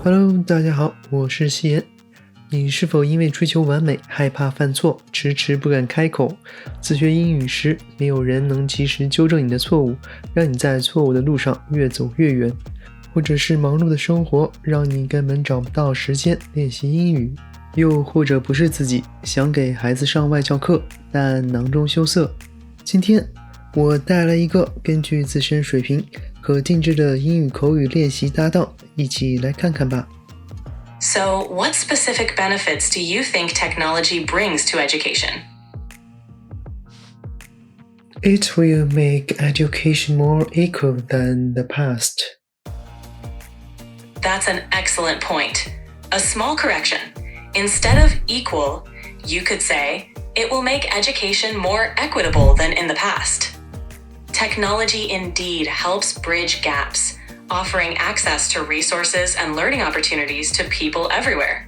Hello， 大家好，我是夕颜。你是否因为追求完美，害怕犯错，迟迟不敢开口？自学英语时，没有人能及时纠正你的错误，让你在错误的路上越走越远。或者是忙碌的生活，让你根本找不到时间练习英语。又或者不是自己想给孩子上外教课，但囊中羞涩。今天我带来一个根据自身水平可定制的英语口语练习搭档，一起来看看吧。So, what specific benefits do you think technology brings to education? It will make education more equal than the past. That's an excellent point. A small correction. Instead of equal, you could say, it will make education more equitable than in the past. Technology indeed helps bridge gaps, offering access to resources and learning opportunities to people everywhere.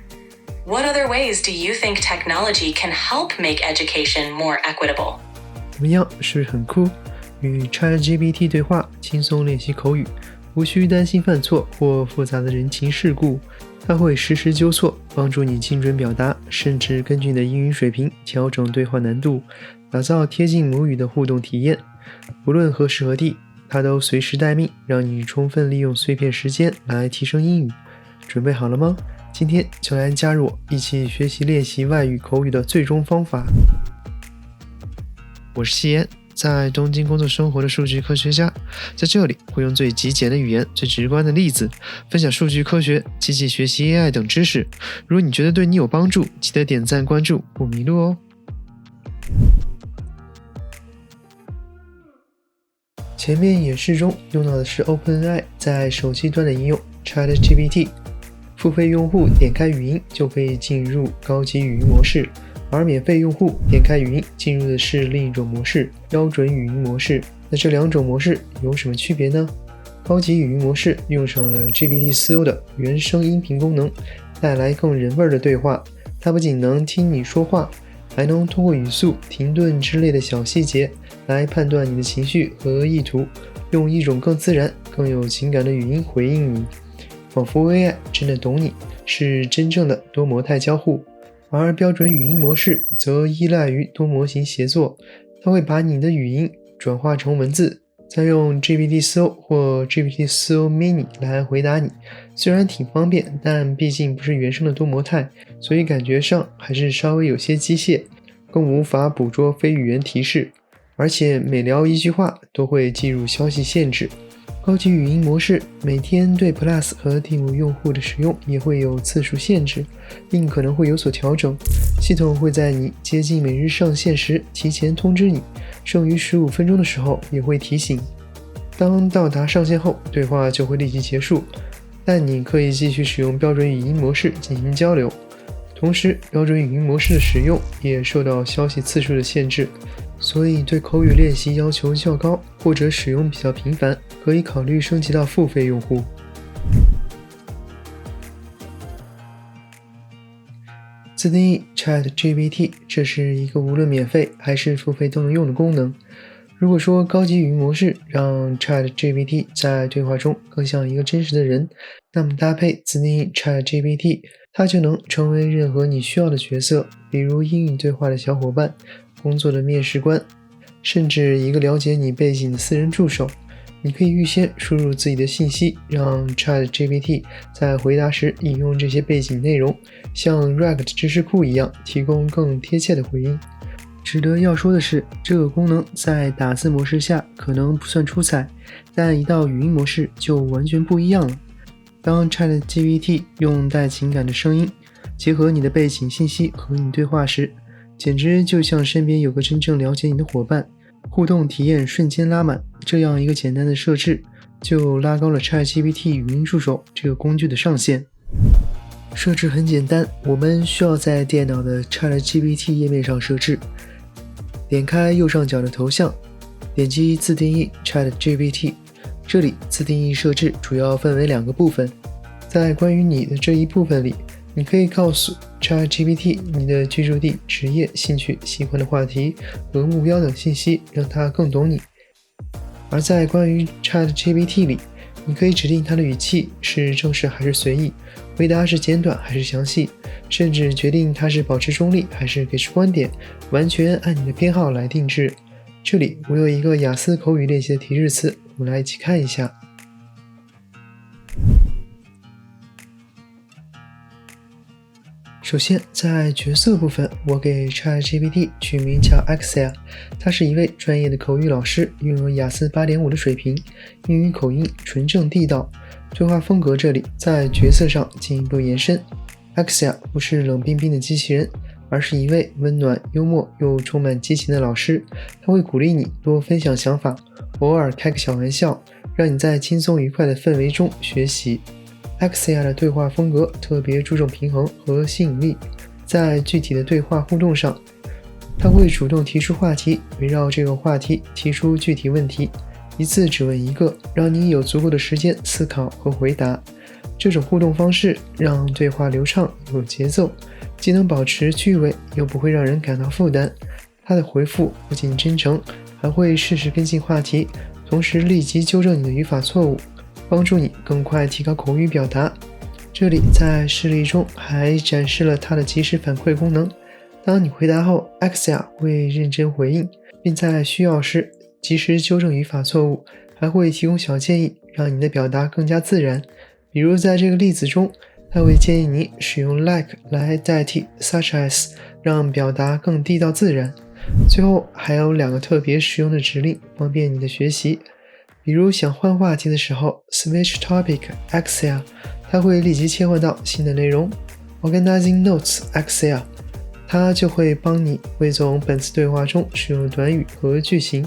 What other ways do you think technology can help make education more equitable? 怎么样，是不是很酷？与 ChatGPT 对话，轻松练习口语，无需担心犯错或复杂的人情世故，它会实时纠错，帮助你精准表达，甚至根据你的英语水平调整对话难度，打造贴近母语的互动体验。无论何时何地，它都随时待命，让你充分利用碎片时间来提升英语。准备好了吗？今天就来加入我，一起学习练习外语口语的最终方法。我是夕颜，在东京工作生活的数据科学家，在这里会用最极简的语言、最直观的例子，分享数据科学、机器学习 AI 等知识。如果你觉得对你有帮助，记得点赞关注，不迷路哦。前面演示中用到的是 OpenAI 在手机端的应用 ChatGPT， 付费用户点开语音就可以进入高级语音模式，而免费用户点开语音进入的是另一种模式，标准语音模式。那这两种模式有什么区别呢？高级语音模式用上了 GPT-4o 的原声音频功能，带来更人味的对话。它不仅能听你说话，还能通过语速、停顿之类的小细节来判断你的情绪和意图，用一种更自然、更有情感的语音回应你，仿佛 AI 真的懂你，是真正的多模态交互。而标准语音模式则依赖于多模型协作，它会把你的语音转化成文字，再用 GPT-4o 或 GPT-4o mini 来回答你。虽然挺方便，但毕竟不是原生的多模态，所以感觉上还是稍微有些机械，更无法捕捉非语言提示，而且每聊一句话都会计入消息限制。高级语音模式每天对 Plus 和第5用户的使用也会有次数限制，并可能会有所调整。系统会在你接近每日上线时提前通知你，剩余15分钟的时候也会提醒。当到达上线后，对话就会立即结束，但你可以继续使用标准语音模式进行交流。同时，标准语音模式的使用也受到消息次数的限制，所以对口语练习要求较高或者使用比较频繁，可以考虑升级到付费用户。自定义 ChatGPT， 这是一个无论免费还是付费都能用的功能。如果说高级语音模式让 ChatGPT 在对话中更像一个真实的人，那么搭配自定义 ChatGPT， 它就能成为任何你需要的角色，比如英语对话的小伙伴、工作的面试官，甚至一个了解你背景的私人助手。你可以预先输入自己的信息，让 ChatGPT 在回答时引用这些背景内容，像 React 知识库一样提供更贴切的回应。值得要说的是，这个功能在打字模式下可能不算出彩，但一到语音模式就完全不一样了。当 ChatGPT 用带情感的声音结合你的背景信息和你对话时，简直就像身边有个真正了解你的伙伴，互动体验瞬间拉满。这样一个简单的设置就拉高了 ChatGPT 语音助手这个工具的上限。设置很简单，我们需要在电脑的 ChatGPT 页面上设置，点开右上角的头像，点击自定义 ChatGPT。 这里自定义设置主要分为2个部分，在关于你的这一部分里，你可以告诉 ChatGPT 你的居住地、职业、兴趣、喜欢的话题和目标等信息，让它更懂你。而在关于 ChatGPT 里，你可以指定它的语气是正式还是随意，回答是简短还是详细，甚至决定它是保持中立还是给出观点，完全按你的偏好来定制。这里我有一个雅思口语练习的提示词，我们来一起看一下。首先，在角色部分，我给 ChatGPT 取名叫 Axia， 他是一位专业的口语老师，拥有雅思 8.5 的水平，英语口音纯正地道。对话风格这里在角色上进一步延伸。Axia 不是冷冰冰的机器人，而是一位温暖、幽默又充满激情的老师。他会鼓励你多分享想法，偶尔开个小玩笑，让你在轻松愉快的氛围中学习。Axia 的对话风格特别注重平衡和吸引力，在具体的对话互动上，他会主动提出话题，围绕这个话题提出具体问题，一次只问一个，让你有足够的时间思考和回答。这种互动方式让对话流畅有节奏，既能保持趣味，又不会让人感到负担。他的回复不仅真诚，还会适时跟进话题，同时立即纠正你的语法错误，帮助你更快提高口语表达。这里在示例中还展示了它的即时反馈功能。当你回答后， Axia 会认真回应，并在需要时及时纠正语法错误，还会提供小建议，让你的表达更加自然。比如在这个例子中，他会建议你使用 like 来代替 such as， 让表达更地道自然。最后还有2个特别实用的指令，方便你的学习。比如想换话题的时候 Switch Topic Axia， 它会立即切换到新的内容。 Organizing Notes Axia， 它就会帮你汇总本次对话中使用的短语和句型。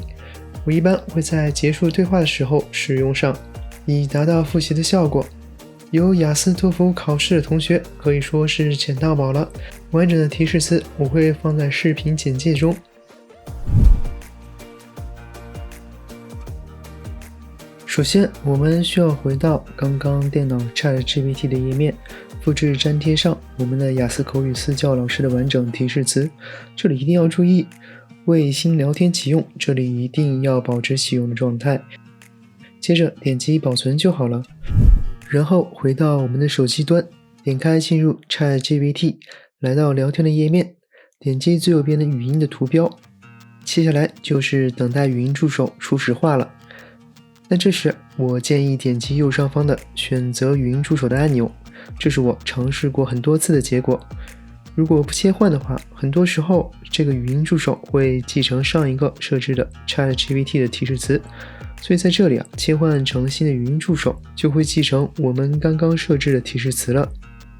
我一般会在结束对话的时候使用上，以达到复习的效果。有雅思托福考试的同学可以说是捡到宝了，完整的提示词我会放在视频简介中。首先，我们需要回到刚刚电脑 ChatGPT 的页面，复制粘贴上我们的雅思口语私教老师的完整提示词。这里一定要注意，为新聊天启用，这里一定要保持启用的状态。接着点击保存就好了。然后回到我们的手机端，点开进入 ChatGPT， 来到聊天的页面，点击最右边的语音的图标。接下来就是等待语音助手初始化了。但这时我建议点击右上方的选择语音助手的按钮，这是我尝试过很多次的结果。如果不切换的话，很多时候这个语音助手会继承上一个设置的 ChatGPT 的提示词，所以在这里切换成新的语音助手就会继承我们刚刚设置的提示词了。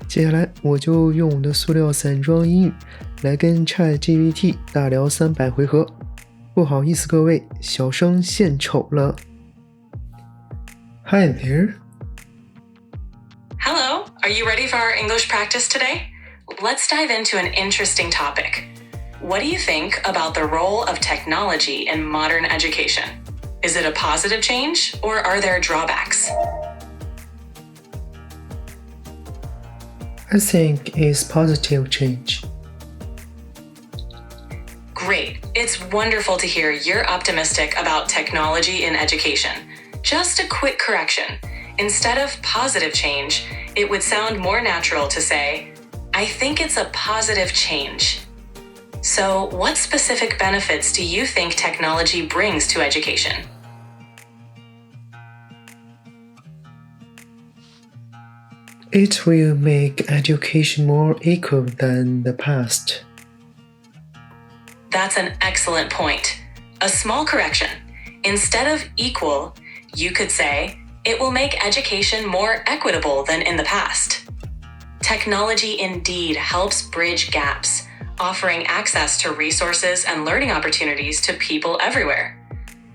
接下来我就用我的塑料散装英语来跟 ChatGPT 大聊300回合。不好意思各位，小生献丑了。Hi there. Hello, are you ready for our English practice today? Let's dive into an interesting topic. What do you think about the role of technology in modern education? Is it a positive change, or are there drawbacks? I think it's positive change. Great. It's wonderful to hear you're optimistic about technology in education. Just a quick correction. Instead of positive change, it would sound more natural to say, I think it's a positive change. So, what specific benefits do you think technology brings to education? It will make education more equal than the past. That's an excellent point. A small correction. Instead of equal, you could say, it will make education more equitable than in the past. Technology indeed helps bridge gaps, offering access to resources and learning opportunities to people everywhere.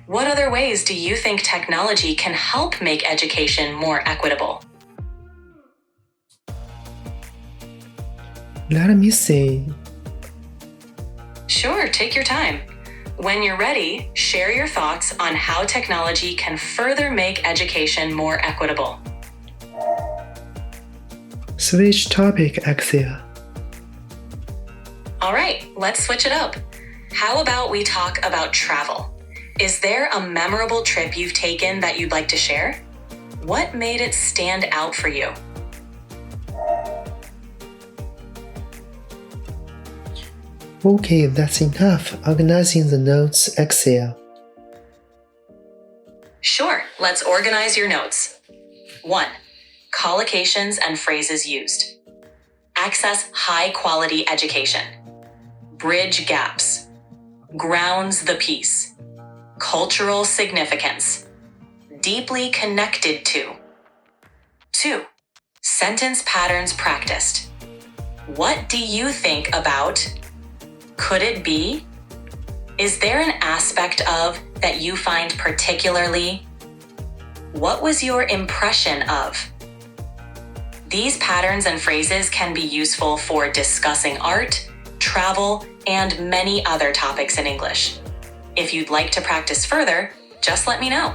What other ways do you think technology can help make education more equitable? Let me see. Sure, take your time. When you're ready, share your thoughts on how technology can further make education more equitable. Switch topic, Axia. All right, let's switch it up. How about we talk about travel? Is there a memorable trip you've taken that you'd like to share? What made it stand out for you? Okay, that's enough. Organizing the notes Excel. Sure, let's organize your notes. 1. Collocations and phrases used. Access high-quality education. Bridge gaps. Grounds the peace. Cultural significance. Deeply connected to. 2. Sentence patterns practiced. What do you think about? Could it be? Is there an aspect of that you find particularly? What was your impression of? These patterns and phrases can be useful for discussing art, travel, and many other topics in English. If you'd like to practice further, just let me know.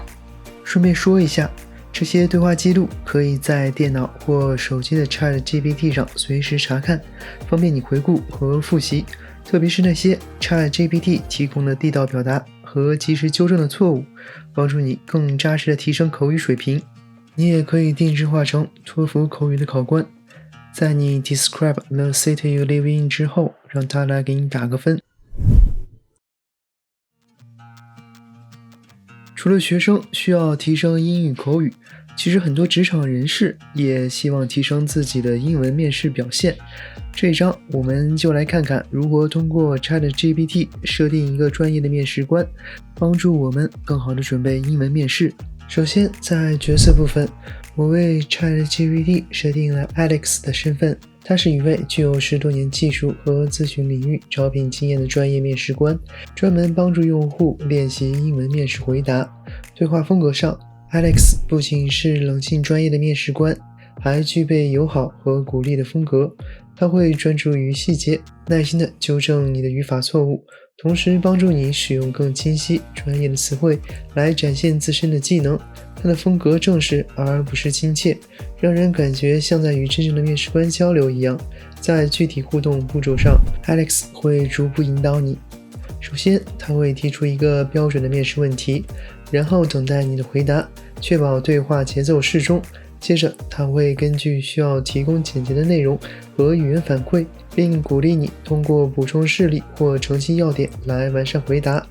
顺便说一下，这些对话记录可以在电脑或手机的 ChatGPT 上随时查看，方便你回顾和复习。特别是那些 ChatGPT 提供的地道表达和及时纠正的错误，帮助你更扎实的提升口语水平。你也可以定制化成托福口语的考官，在你 describe the city you live in 之后，让它来给你打个分。除了学生需要提升英语口语，其实很多职场人士也希望提升自己的英文面试表现。这一章我们就来看看如何通过 ChatGPT 设定一个专业的面试官，帮助我们更好地准备英文面试。首先在角色部分，我为 ChatGPT 设定了 Alex 的身份，他是一位具有10多年技术和咨询领域招聘经验的专业面试官，专门帮助用户练习英文面试回答。对话风格上， Alex 不仅是冷静专业的面试官，还具备友好和鼓励的风格。他会专注于细节，耐心地纠正你的语法错误，同时帮助你使用更清晰、专业的词汇来展现自身的技能。他的风格正式而不是亲切，让人感觉像在与真正的面试官交流一样。在具体互动步骤上， Alex 会逐步引导你。首先，他会提出一个标准的面试问题，然后等待你的回答，确保对话节奏适中。接着，他会根据需要提供简洁的内容和语言反馈，并鼓励你通过补充事例或澄清要点来完善回答。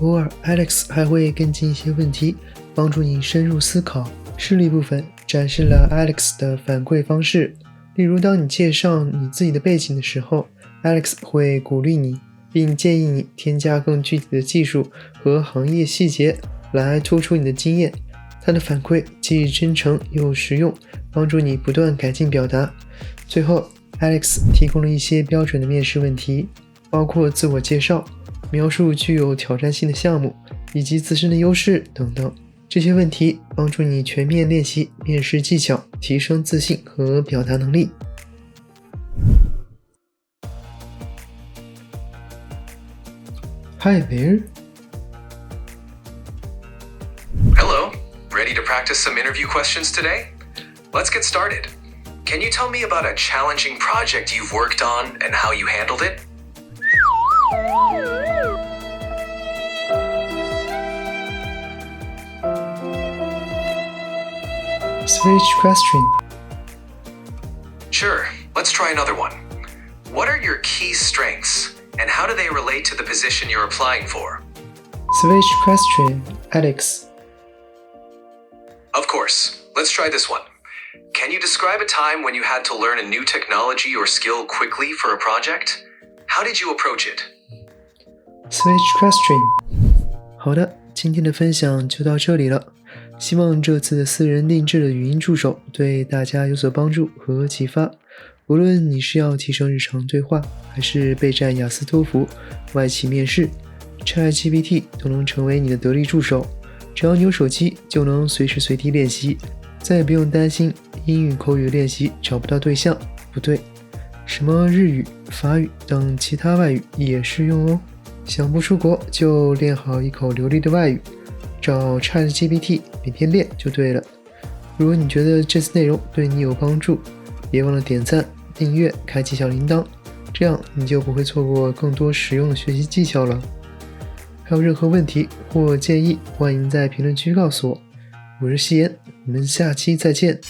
偶尔 ，Alex 还会跟进一些问题，帮助你深入思考。事例部分展示了 Alex 的反馈方式，例如当你介绍你自己的背景的时候， Alex 会鼓励你，并建议你添加更具体的技术和行业细节来突出你的经验。他的反馈既真诚又实用，帮助你不断改进表达。最后 Alex 提供了一些标准的面试问题，包括自我介绍、描述具有挑战性的项目以及自身的优势等等。这些问题帮助你全面练习面试技巧，提升自信和表达能力。Hi there. Hello. Ready to practice some interview questions today? Let's get started. Can you tell me about a challenging project you've worked on and how you handled it? Switch question. Sure, let's try another one. What are your key strengths and how do they relate to the position you're applying for? Switch question, Alex. Of course. Let's try this one. Can you describe a time when you had to learn a new technology or skill quickly for a project? How did you approach it? Switch question. 好的，今天的分享就到这里了。希望这次的私人定制的语音助手对大家有所帮助和启发。无论你是要提升日常对话，还是备战雅思托福、外企面试， ChatGPT 都能成为你的得力助手。只要你有手机，就能随时随地练习，再也不用担心英语口语练习找不到对象。不对，什么日语、法语等其他外语也适用哦。想不出国就练好一口流利的外语，找 ChatGPT 每天练就对了。如果你觉得这次内容对你有帮助，别忘了点赞、订阅、开启小铃铛，这样你就不会错过更多实用的学习技巧了。还有任何问题或建议，欢迎在评论区告诉我。我是夕颜，我们下期再见。